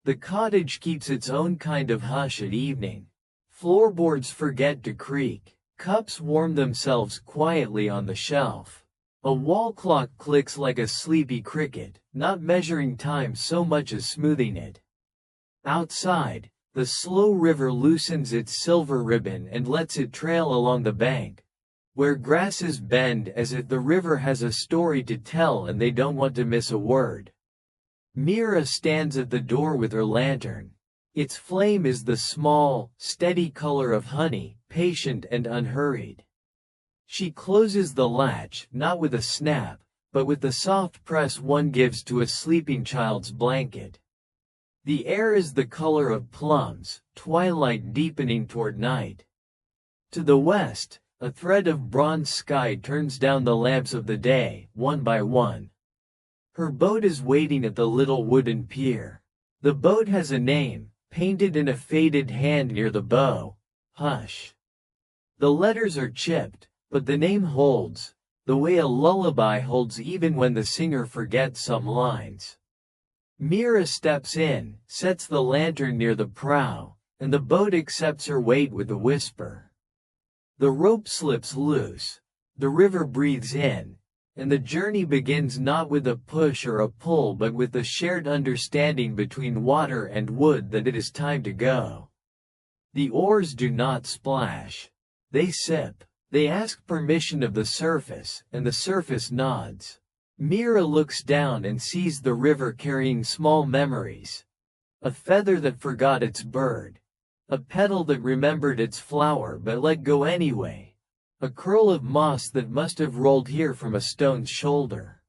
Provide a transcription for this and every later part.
The cottage keeps its own kind of hush at evening. Floorboards forget to creak, cups warm themselves quietly on the shelf. A wall clock clicks like a sleepy cricket, not measuring time so much as smoothing it. Outside, the slow river loosens its silver ribbon and lets it trail along the bank, where grasses bend as if the river has a story to tell and they don't want to miss a word. Mira stands at the door with her lantern. Its flame is the small, steady color of honey, patient and unhurried. She closes the latch, not with a snap, but with the soft press one gives to a sleeping child's blanket. The air is the color of plums, twilight deepening toward night. To the west, a thread of bronze sky turns down the lamps of the day, one by one. Her boat is waiting at the little wooden pier. The boat has a name, painted in a faded hand near the bow: Hush. The letters are chipped, but the name holds, the way a lullaby holds even when the singer forgets some lines. Mira steps in, sets the lantern near the prow, and the boat accepts her weight with a whisper. The rope slips loose, the river breathes in, and the journey begins not with a push or a pull but with the shared understanding between water and wood that it is time to go. The oars do not splash. They sip. They ask permission of the surface, and the surface nods. Mira looks down and sees the river carrying small memories. A feather that forgot its bird. A petal that remembered its flower but let go anyway. A curl of moss that must have rolled here from a stone's shoulder.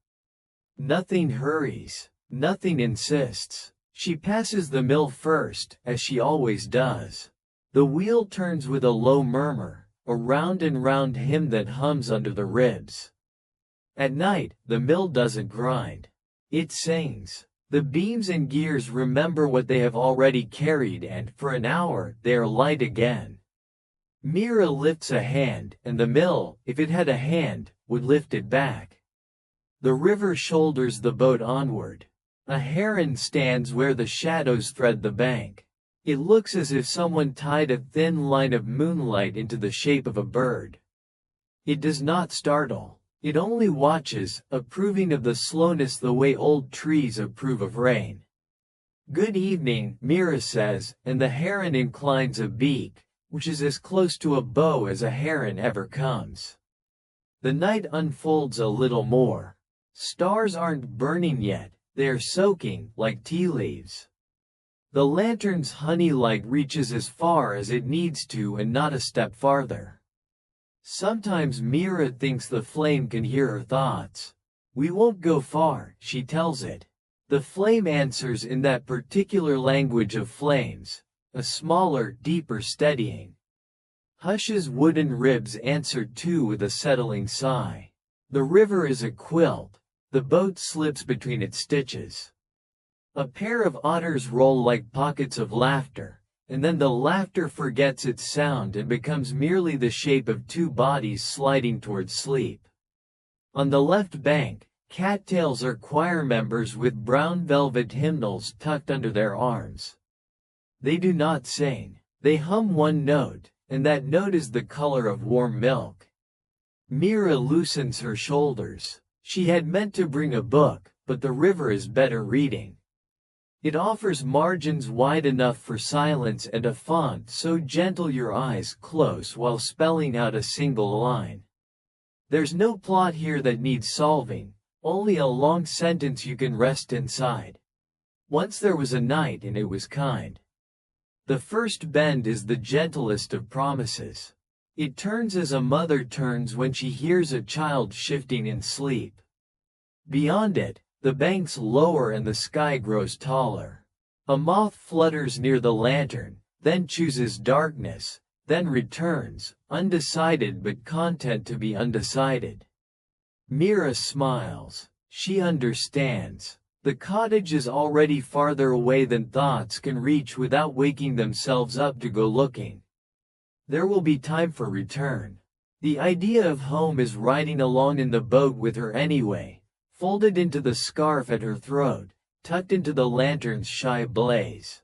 Nothing hurries. Nothing insists. She passes the mill first, as she always does. The wheel turns with a low murmur, a round and round hymn that hums under the ribs. At night, the mill doesn't grind. It sings. The beams and gears remember what they have already carried and, for an hour, they are light again. Mira lifts a hand, and the mill, if it had a hand, would lift it back. The river shoulders the boat onward. A heron stands where the shadows thread the bank. It looks as if someone tied a thin line of moonlight into the shape of a bird. It does not startle. It only watches, approving of the slowness the way old trees approve of rain. "Good evening," Mira says, and the heron inclines a beak, which is as close to a bow as a heron ever comes. The night unfolds a little more. Stars aren't burning yet, they are soaking, like tea leaves. The lantern's honey light reaches as far as it needs to and not a step farther. Sometimes Mira thinks the flame can hear her thoughts. "We won't go far," she tells it. The flame answers in that particular language of flames, a smaller, deeper steadying. Hush's wooden ribs answer too with a settling sigh. The river is a quilt. The boat slips between its stitches. A pair of otters roll like pockets of laughter, and then the laughter forgets its sound and becomes merely the shape of two bodies sliding towards sleep. On the left bank, cattails are choir members with brown velvet hymnals tucked under their arms. They do not sing. They hum one note, and that note is the color of warm milk. Mira loosens her shoulders. She had meant to bring a book, but the river is better reading. It offers margins wide enough for silence and a font so gentle your eyes close while spelling out a single line. There's no plot here that needs solving, only a long sentence you can rest inside. Once there was a night and it was kind. The first bend is the gentlest of promises. It turns as a mother turns when she hears a child shifting in sleep. Beyond it, the banks lower and the sky grows taller. A moth flutters near the lantern, then chooses darkness, then returns, undecided but content to be undecided. Mira smiles. She understands. The cottage is already farther away than thoughts can reach without waking themselves up to go looking. There will be time for return. The idea of home is riding along in the boat with her anyway, folded into the scarf at her throat, tucked into the lantern's shy blaze.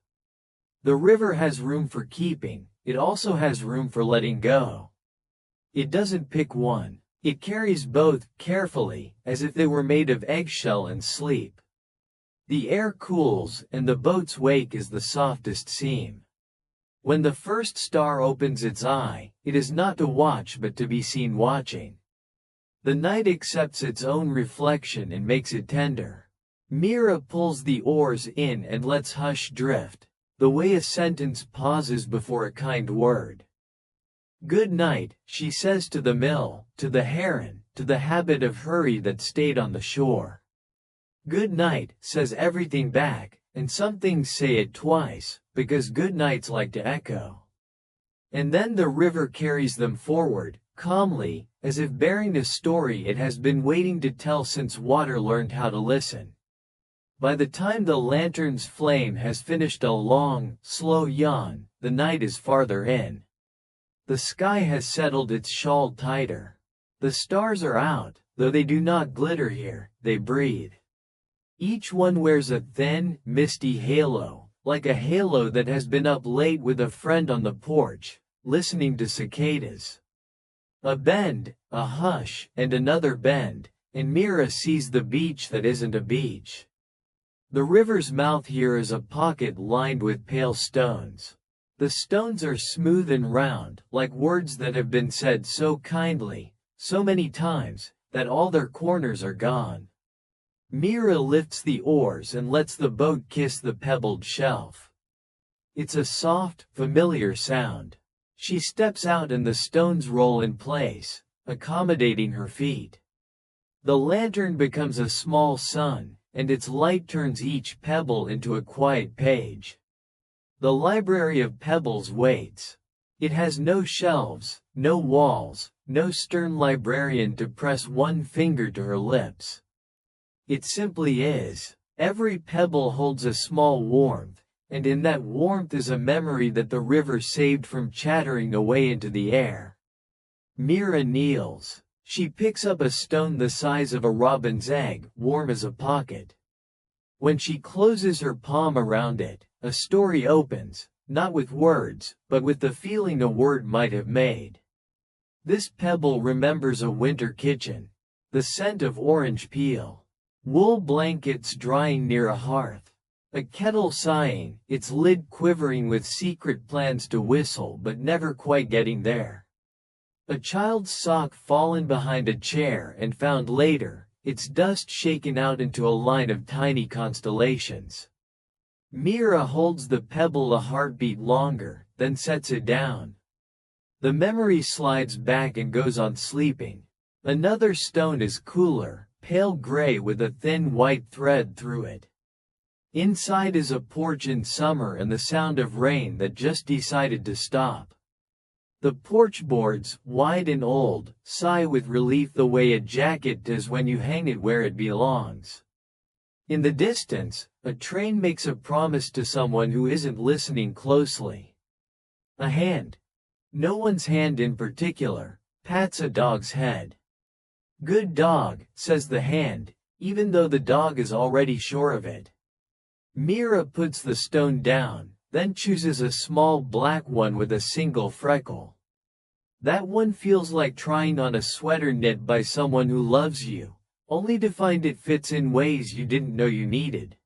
The river has room for keeping, it also has room for letting go. It doesn't pick one. It carries both, carefully, as if they were made of eggshell and sleep. The air cools, and the boat's wake is the softest seam. When the first star opens its eye, it is not to watch but to be seen watching. The night accepts its own reflection and makes it tender. Mira pulls the oars in and lets hush drift, the way a sentence pauses before a kind word. "Good night," she says to the mill, to the heron, to the habit of hurry that stayed on the shore. "Good night," says everything back, and some things say it twice, because good nights like to echo. And then the river carries them forward, calmly, as if bearing a story it has been waiting to tell since water learned how to listen. By the time the lantern's flame has finished a long, slow yawn, the night is farther in. The sky has settled its shawl tighter. The stars are out, though they do not glitter here, they breathe. Each one wears a thin, misty halo, like a halo that has been up late with a friend on the porch, listening to cicadas. A bend, a hush, and another bend, and Mira sees the beach that isn't a beach. The river's mouth here is a pocket lined with pale stones. The stones are smooth and round, like words that have been said so kindly, so many times, that all their corners are gone. Mira lifts the oars and lets the boat kiss the pebbled shelf. It's a soft, familiar sound. She steps out and the stones roll in place, accommodating her feet. The lantern becomes a small sun, and its light turns each pebble into a quiet page. The library of pebbles waits. It has no shelves, no walls, no stern librarian to press one finger to her lips. It simply is. Every pebble holds a small warmth, and in that warmth is a memory that the river saved from chattering away into the air. Mira kneels. She picks up a stone the size of a robin's egg, warm as a pocket. When she closes her palm around it, a story opens, not with words, but with the feeling a word might have made. This pebble remembers a winter kitchen, the scent of orange peel, wool blankets drying near a hearth, a kettle sighing, its lid quivering with secret plans to whistle but never quite getting there. A child's sock fallen behind a chair and found later, its dust shaken out into a line of tiny constellations. Mira holds the pebble a heartbeat longer, then sets it down. The memory slides back and goes on sleeping. Another stone is cooler, pale gray with a thin white thread through it. Inside is a porch in summer and the sound of rain that just decided to stop. The porch boards, wide and old, sigh with relief the way a jacket does when you hang it where it belongs. In the distance, a train makes a promise to someone who isn't listening closely. A hand, no one's hand in particular, pats a dog's head. "Good dog," says the hand, even though the dog is already sure of it. Mira puts the stone down, then chooses a small black one with a single freckle. That one feels like trying on a sweater knit by someone who loves you, only to find it fits in ways you didn't know you needed.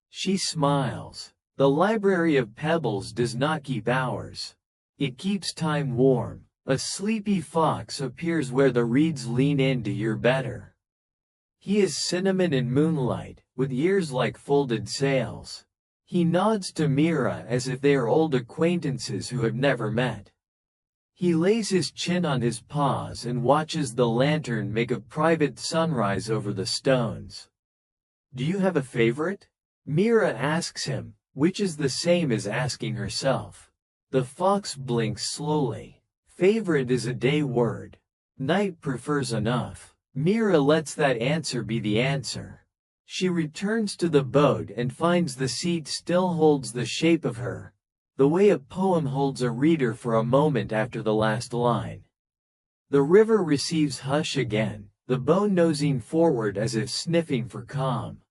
She smiles. The library of pebbles does not keep hours. It keeps time warm. A sleepy fox appears where the reeds lean in to hear better. He is cinnamon and moonlight, with ears like folded sails. He nods to Mira as if they are old acquaintances who have never met. He lays his chin on his paws and watches the lantern make a private sunrise over the stones. "Do you have a favorite?" Mira asks him, which is the same as asking herself. The fox blinks slowly. Favorite is a day word. Night prefers enough. Mira lets that answer be the answer. She returns to the boat and finds the seat still holds the shape of her, the way a poem holds a reader for a moment after the last line. The river receives hush again, the bow nosing forward as if sniffing for calm.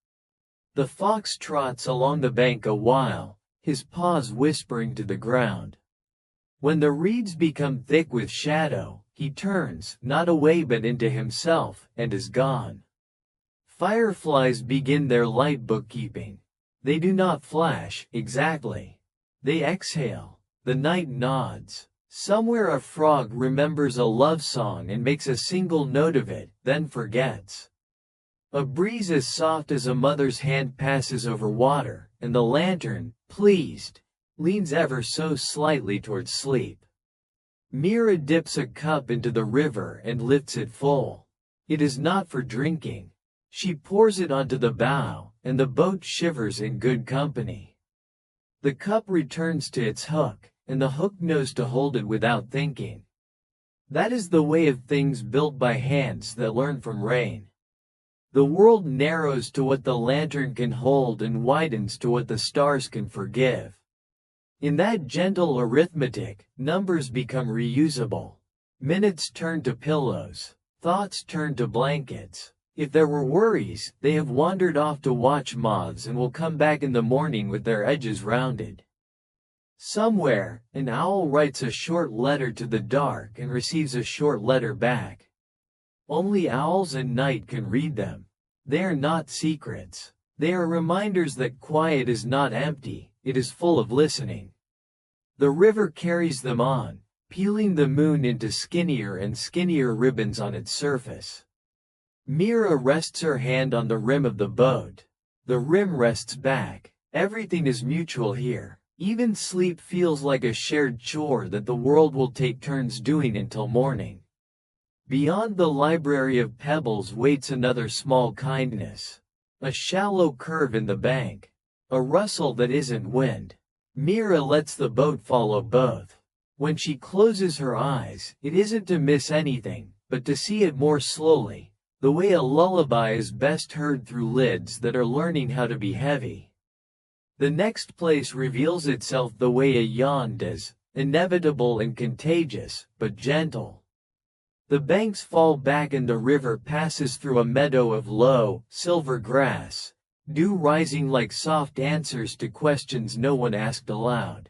The fox trots along the bank a while, his paws whispering to the ground. When the reeds become thick with shadow, he turns, not away but into himself, and is gone. Fireflies begin their light bookkeeping. They do not flash, exactly. They exhale. The night nods. Somewhere a frog remembers a love song and makes a single note of it, then forgets. A breeze as soft as a mother's hand passes over water, and the lantern, pleased, leans ever so slightly towards sleep. Mira dips a cup into the river and lifts it full. It is not for drinking. She pours it onto the bow, and the boat shivers in good company. The cup returns to its hook, and the hook knows to hold it without thinking. That is the way of things built by hands that learn from rain. The world narrows to what the lantern can hold and widens to what the stars can forgive. In that gentle arithmetic, numbers become reusable. Minutes turn to pillows. Thoughts turn to blankets. If there were worries, they have wandered off to watch moths and will come back in the morning with their edges rounded. Somewhere, an owl writes a short letter to the dark and receives a short letter back. Only owls and night can read them. They are not secrets. They are reminders that quiet is not empty, it is full of listening. The river carries them on, peeling the moon into skinnier and skinnier ribbons on its surface. Mira rests her hand on the rim of the boat. The rim rests back. Everything is mutual here. Even sleep feels like a shared chore that the world will take turns doing until morning. Beyond the library of pebbles waits another small kindness. A shallow curve in the bank. A rustle that isn't wind. Mira lets the boat follow both. When she closes her eyes, it isn't to miss anything, but to see it more slowly, the way a lullaby is best heard through lids that are learning how to be heavy. The next place reveals itself the way a yawn does, inevitable and contagious, but gentle. The banks fall back and the river passes through a meadow of low, silver grass, dew rising like soft answers to questions no one asked aloud.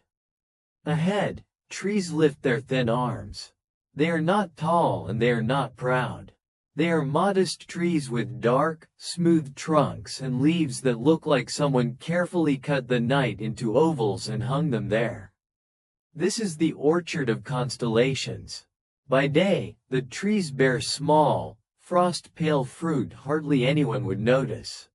Ahead, trees lift their thin arms. They are not tall and they are not proud. They are modest trees with dark, smooth trunks and leaves that look like someone carefully cut the night into ovals and hung them there. This is the orchard of constellations. By day, the trees bear small, frost-pale fruit hardly anyone would notice.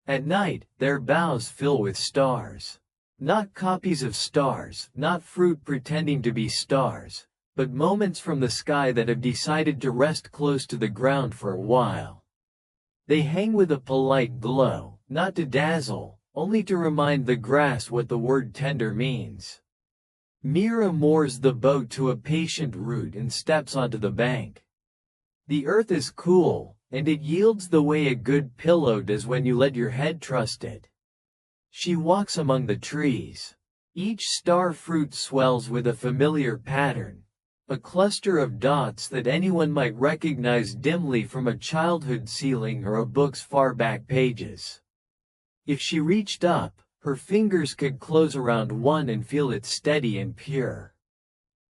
At night, their boughs fill with stars. Not copies of stars, not fruit pretending to be stars, but moments from the sky that have decided to rest close to the ground for a while. They hang with a polite glow, not to dazzle, only to remind the grass what the word tender means. Mira moors the boat to a patient root and steps onto the bank. The earth is cool, and it yields the way a good pillow does when you let your head trust it. She walks among the trees. Each star fruit swells with a familiar pattern, a cluster of dots that anyone might recognize dimly from a childhood ceiling or a book's far back pages. If she reached up, her fingers could close around one and feel it steady and pure.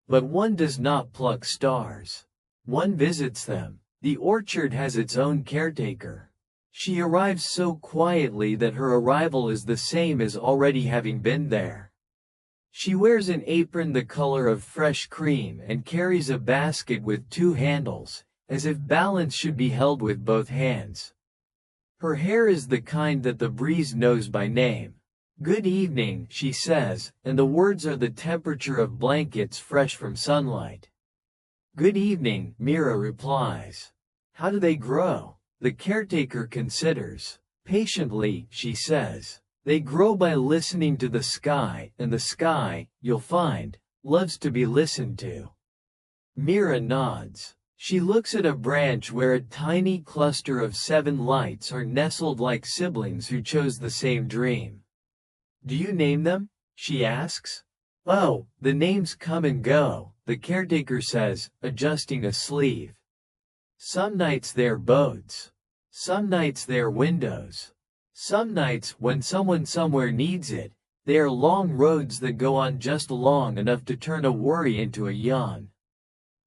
But one does not pluck stars. One visits them. The orchard has its own caretaker. She arrives so quietly that her arrival is the same as already having been there. She wears an apron the color of fresh cream and carries a basket with two handles, as if balance should be held with both hands. Her hair is the kind that the breeze knows by name. "Good evening," she says, and the words are the temperature of blankets fresh from sunlight. "Good evening," Mira replies. "How do they grow?" The caretaker considers. Patiently, she says. "They grow by listening to the sky, and the sky, you'll find, loves to be listened to." Mira nods. She looks at a branch where a tiny cluster of 7 lights are nestled like siblings who chose the same dream. "Do you name them?" she asks. "Oh, the names come and go," the caretaker says, adjusting a sleeve. "Some nights they're boats. Some nights they're windows. Some nights, when someone somewhere needs it, they are long roads that go on just long enough to turn a worry into a yawn.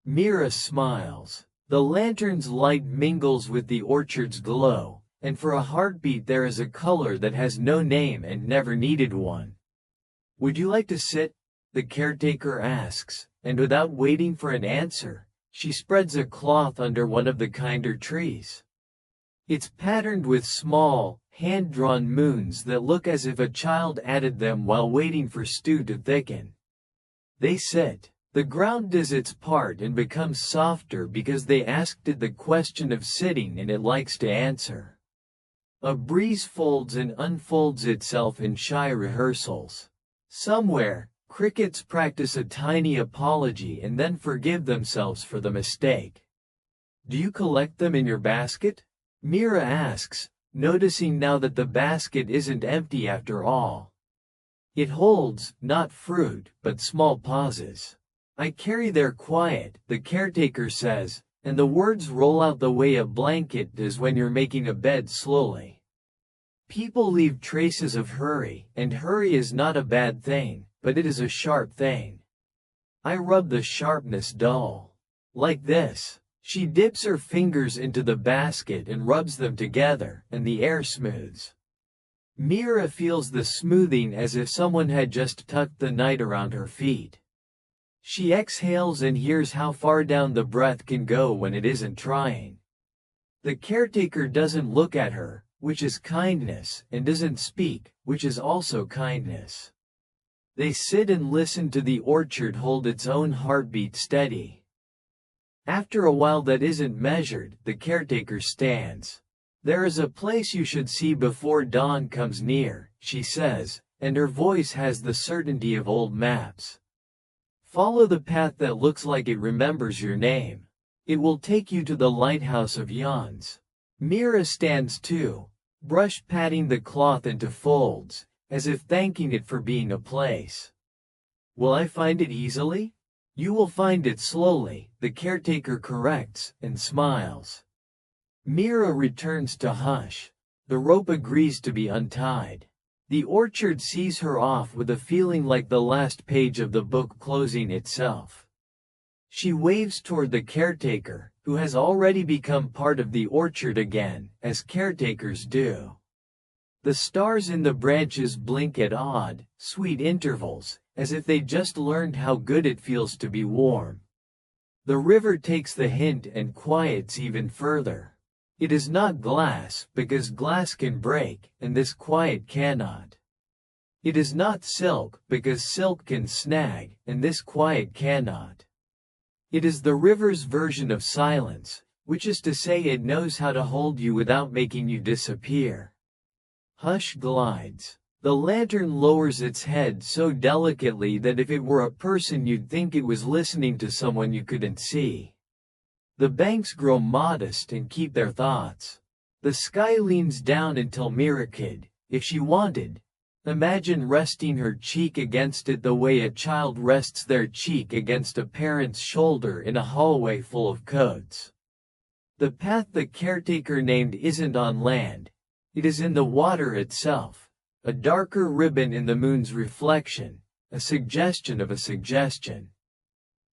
Mira smiles. The lantern's light mingles with the orchard's glow, and for a heartbeat there is a color that has no name and never needed one. "Would you like to sit?" the caretaker asks, and without waiting for an answer, she spreads a cloth under one of the kinder trees. It's patterned with small, hand-drawn moons that look as if a child added them while waiting for stew to thicken. They sit. The ground does its part and becomes softer because they asked it the question of sitting and it likes to answer. A breeze folds and unfolds itself in shy rehearsals. Somewhere, crickets practice a tiny apology and then forgive themselves for the mistake. "Do you collect them in your basket?" Mira asks, noticing now that the basket isn't empty after all. It holds, not fruit, but small pauses. "I carry their quiet," the caretaker says, and the words roll out the way a blanket does when you're making a bed slowly. People leave traces of hurry, and hurry is not a bad thing, but it is a sharp thing. I rub the sharpness dull. Like this. She dips her fingers into the basket and rubs them together, and the air smooths. Mira feels the smoothing as if someone had just tucked the night around her feet. She exhales and hears how far down the breath can go when it isn't trying. The caretaker doesn't look at her, which is kindness, and doesn't speak, which is also kindness. They sit and listen to the orchard hold its own heartbeat steady. After a while that isn't measured, the caretaker stands. "There is a place you should see before dawn comes near," she says, and her voice has the certainty of old maps. "Follow the path that looks like it remembers your name. It will take you to the lighthouse of yawns." Mira stands too, brush patting the cloth into folds, as if thanking it for being a place. "Will I find it easily?" "You will find it slowly," the caretaker corrects, and smiles. Mira returns to hush. The rope agrees to be untied. The orchard sees her off with a feeling like the last page of the book closing itself. She waves toward the caretaker, who has already become part of the orchard again, as caretakers do. The stars in the branches blink at odd, sweet intervals, as if they just learned how good it feels to be warm. The river takes the hint and quiets even further. It is not glass, because glass can break, and this quiet cannot. It is not silk, because silk can snag, and this quiet cannot. It is the river's version of silence, which is to say it knows how to hold you without making you disappear. Hush glides. The lantern lowers its head so delicately that if it were a person you'd think it was listening to someone you couldn't see. The banks grow modest and keep their thoughts. The sky leans down until Mira could, if she wanted, imagine resting her cheek against it the way a child rests their cheek against a parent's shoulder in a hallway full of coats. The path the caretaker named isn't on land. It is in the water itself. A darker ribbon in the moon's reflection, a suggestion of a suggestion.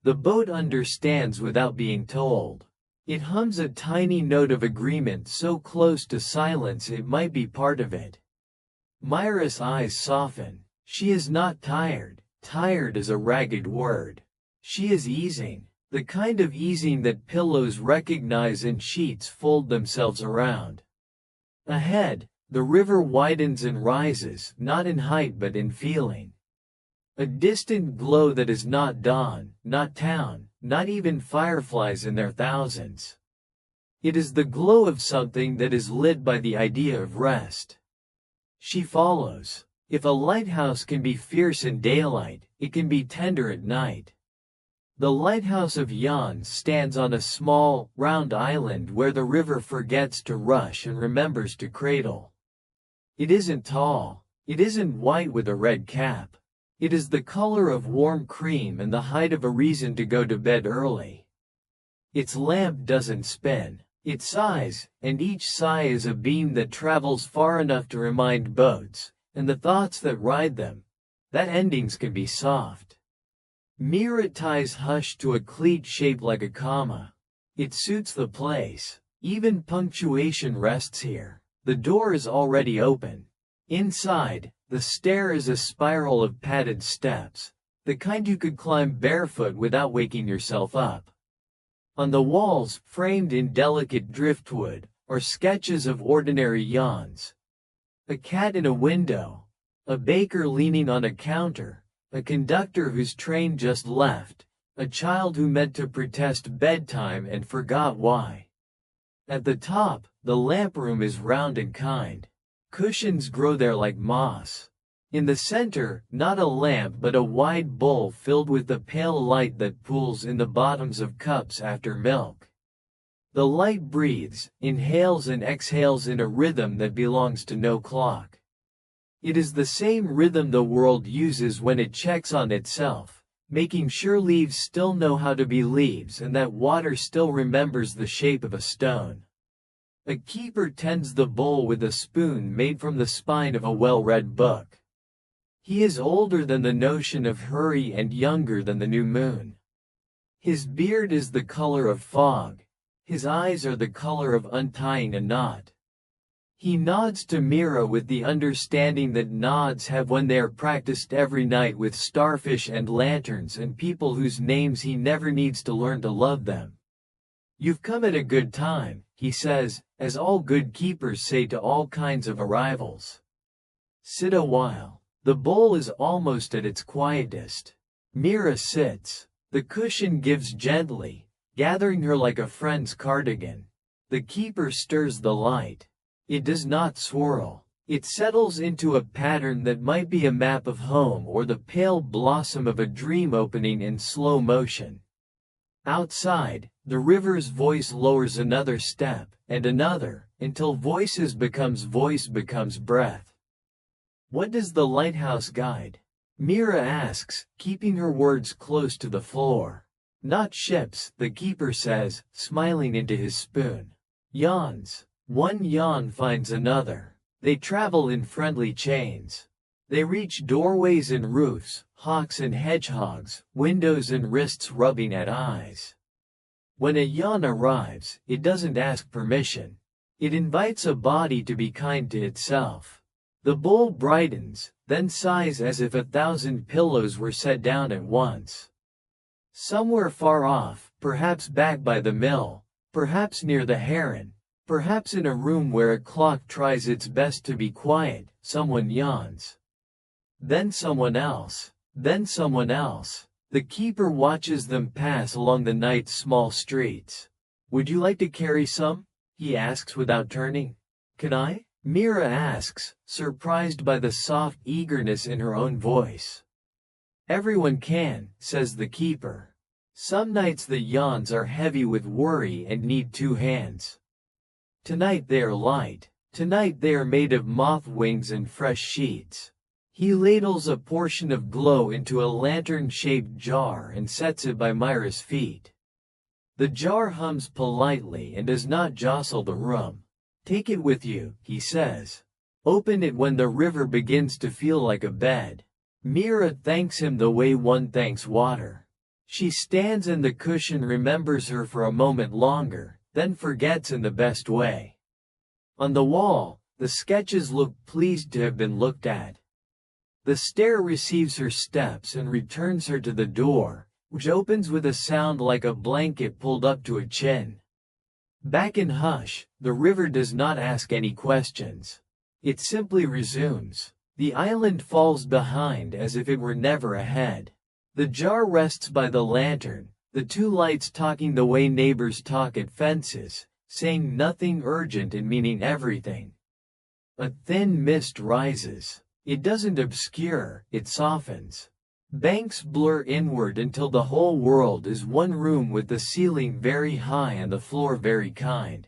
The boat understands without being told. It hums a tiny note of agreement so close to silence it might be part of it. Mira's eyes soften. She is not tired. Tired is a ragged word. She is easing, the kind of easing that pillows recognize and sheets fold themselves around. Ahead, the river widens and rises, not in height but in feeling. A distant glow that is not dawn, not town, not even fireflies in their thousands. It is the glow of something that is lit by the idea of rest. She follows. If a lighthouse can be fierce in daylight, it can be tender at night. The lighthouse of yawns stands on a small, round island where the river forgets to rush and remembers to cradle. It isn't tall. It isn't white with a red cap. It is the color of warm cream and the height of a reason to go to bed early. Its lamp doesn't spin. It sighs, and each sigh is a beam that travels far enough to remind boats, and the thoughts that ride them, that endings can be soft. Mira ties hush to a cleat shaped like a comma. It suits the place. Even punctuation rests here. The door is already open. Inside, the stair is a spiral of padded steps, the kind you could climb barefoot without waking yourself up. On the walls, framed in delicate driftwood, are sketches of ordinary yawns. A cat in a window, a baker leaning on a counter, a conductor whose train just left, a child who meant to protest bedtime and forgot why. At the top, the lamp room is round and kind. Cushions grow there like moss. In the center, not a lamp but a wide bowl filled with the pale light that pools in the bottoms of cups after milk. The light breathes, inhales and exhales in a rhythm that belongs to no clock. It is the same rhythm the world uses when it checks on itself, making sure leaves still know how to be leaves and that water still remembers the shape of a stone. A keeper tends the bowl with a spoon made from the spine of a well-read book. He is older than the notion of hurry and younger than the new moon. His beard is the color of fog. His eyes are the color of untying a knot. He nods to Mira with the understanding that nods have when they are practiced every night with starfish and lanterns and people whose names he never needs to learn to love them. "You've come at a good time," he says, as all good keepers say to all kinds of arrivals. "Sit a while." The bowl is almost at its quietest. Mira sits. The cushion gives gently, gathering her like a friend's cardigan. The keeper stirs the light. It does not swirl. It settles into a pattern that might be a map of home or the pale blossom of a dream opening in slow motion. Outside, the river's voice lowers another step, and another, until voice becomes breath. "What does the lighthouse guide?" Mira asks, keeping her words close to the floor. "Not ships," the keeper says, smiling into his spoon. "Yawns. One yawn finds another. They travel in friendly chains. They reach doorways and roofs, hawks and hedgehogs, windows and wrists rubbing at eyes. When a yawn arrives, it doesn't ask permission. It invites a body to be kind to itself." The bowl brightens, then sighs as if 1,000 pillows were set down at once. Somewhere far off, perhaps back by the mill, perhaps near the heron, perhaps in a room where a clock tries its best to be quiet, someone yawns. Then someone else. Then someone else. The keeper watches them pass along the night's small streets. "Would you like to carry some?" he asks without turning. "Can I?" Mira asks, surprised by the soft eagerness in her own voice. "Everyone can," says the keeper. "Some nights the yawns are heavy with worry and need 2 hands. Tonight they are light. Tonight they are made of moth wings and fresh sheets." He ladles a portion of glow into a lantern-shaped jar and sets it by Mira's feet. The jar hums politely and does not jostle the room. "Take it with you," he says. "Open it when the river begins to feel like a bed." Mira thanks him the way one thanks water. She stands and the cushion remembers her for a moment longer, then forgets in the best way. On the wall, the sketches look pleased to have been looked at. The stair receives her steps and returns her to the door, which opens with a sound like a blanket pulled up to a chin. Back in hush, the river does not ask any questions. It simply resumes. The island falls behind as if it were never ahead. The jar rests by the lantern, the 2 lights talking the way neighbors talk at fences, saying nothing urgent and meaning everything. A thin mist rises. It doesn't obscure, it softens. Banks blur inward until the whole world is one room with the ceiling very high and the floor very kind.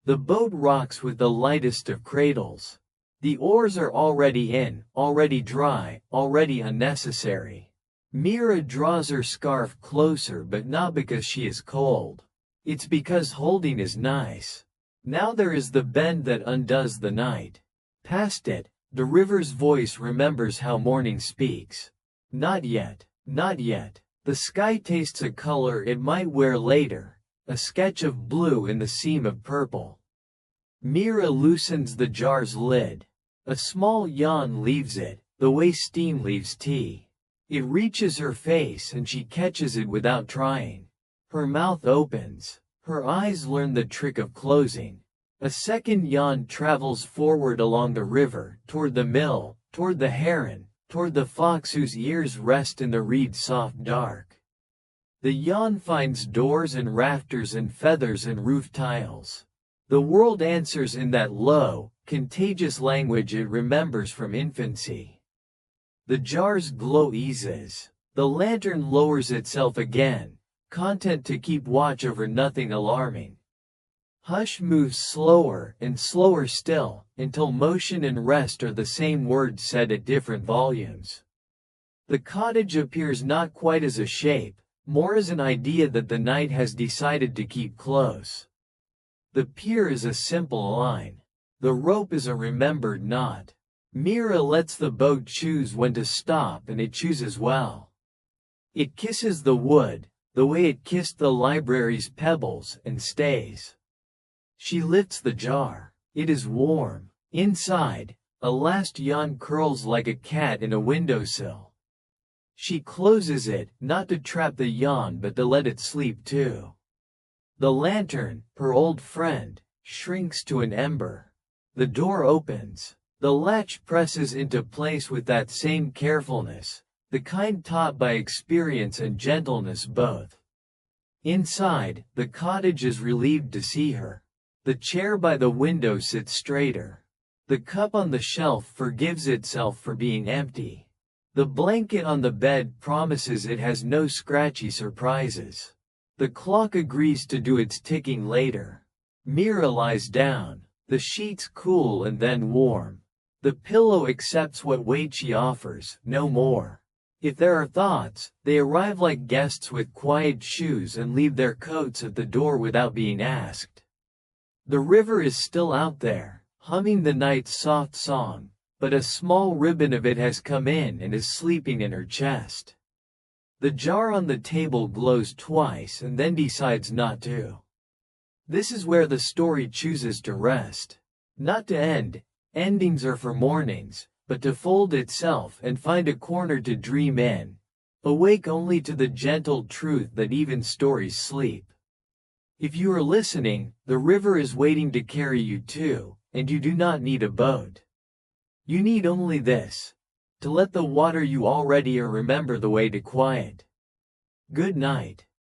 The boat rocks with the lightest of cradles. The oars are already in, already dry, already unnecessary. Mira draws her scarf closer but not because she is cold. It's because holding is nice. Now there is the bend that undoes the night. Past it, the river's voice remembers how morning speaks. Not yet, not yet. The sky tastes a color it might wear later, a sketch of blue in the seam of purple. Mira loosens the jar's lid. A small yawn leaves it, the way steam leaves tea. It reaches her face and she catches it without trying. Her mouth opens. Her eyes learn the trick of closing. A second yawn travels forward along the river, toward the mill, toward the heron, toward the fox whose ears rest in the reed's soft dark. The yawn finds doors and rafters and feathers and roof tiles. The world answers in that low, contagious language it remembers from infancy. The jar's glow eases. The lantern lowers itself again, content to keep watch over nothing alarming. Hush moves slower and slower still, until motion and rest are the same words said at different volumes. The cottage appears not quite as a shape, more as an idea that the night has decided to keep close. The pier is a simple line. The rope is a remembered knot. Mira lets the boat choose when to stop, and it chooses well. It kisses the wood, the way it kissed the library's pebbles, and stays. She lifts the jar. It is warm. Inside, a last yawn curls like a cat in a windowsill. She closes it, not to trap the yawn but to let it sleep too. The lantern, her old friend, shrinks to an ember. The door opens. The latch presses into place with that same carefulness, the kind taught by experience and gentleness both. Inside, the cottage is relieved to see her. The chair by the window sits straighter. The cup on the shelf forgives itself for being empty. The blanket on the bed promises it has no scratchy surprises. The clock agrees to do its ticking later. Mira lies down. The sheets cool and then warm. The pillow accepts what weight she offers, no more. If there are thoughts, they arrive like guests with quiet shoes and leave their coats at the door without being asked. The river is still out there, humming the night's soft song, but a small ribbon of it has come in and is sleeping in her chest. The jar on the table glows twice and then decides not to. This is where the story chooses to rest. Not to end. Endings are for mornings, but to fold itself and find a corner to dream in, awake only to the gentle truth that even stories sleep. If you are listening, the river is waiting to carry you too, and you do not need a boat. You need only this, to let the water you already are remember the way to quiet. Good night.